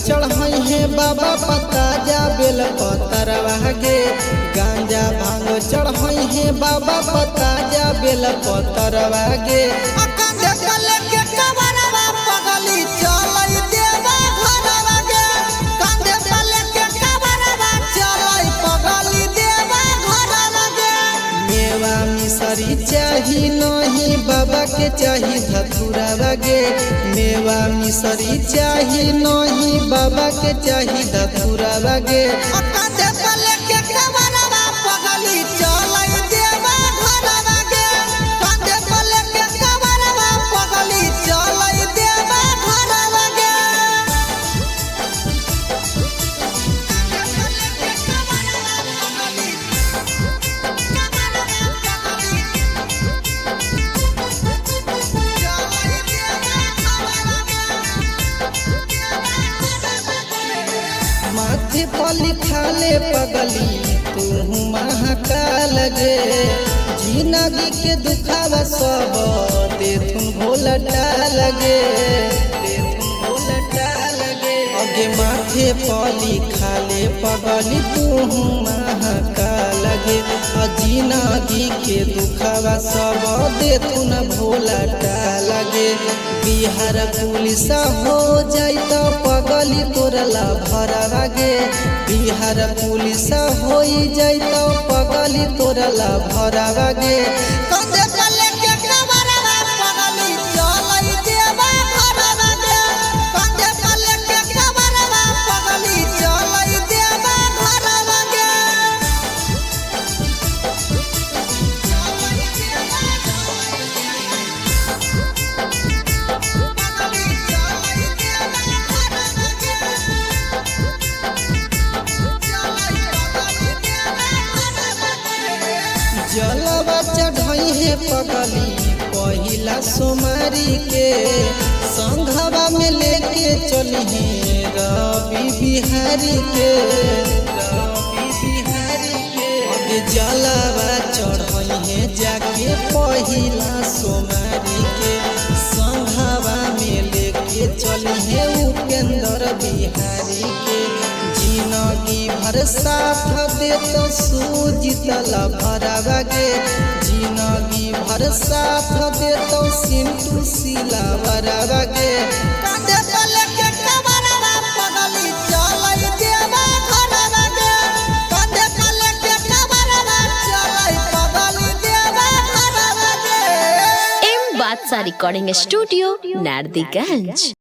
चढ़ाई है बाबा पता जा बेल पतरवा गे गांजा भांग चढ़ाई है बाबा पता जा बेल पतरवा गे मिसरी चाही नहीं बाबा के चाही धतुरा गे मेवा मिसरी चाही नहीं बाबा के चाही धतुरा गे माथे पली खाले पगली तू महाकाल गे जिंदगी के दुखावा सब देथुन भोलटा लगे अगे माथे पली खाले पगली तू महाकाल गे जिंदगी के दुखावा सब देथुन भोलटा लगे बिहार पुलिस हो जाई तो पगली तोरला भरवा गे बिहार पुलिस हो जाई तो पगली तोरला भरवा गे जलवा चढ़ाई है पगली पहिला सोमारी के संघवा में लेके चली है रवि बिहारी के अगे जलवा चढ़ाई है जाके पहिला सोमारी के संघवा में लेके चली है उपेंद्र बिहारी के जिंदगी भर साथ दे तो सूजितला भरवा गे जिंदगी भर साथ दे तो सिंटू सिला भरवा गे बादशाह रिकॉर्डिंग स्टूडियो नारदीगंज।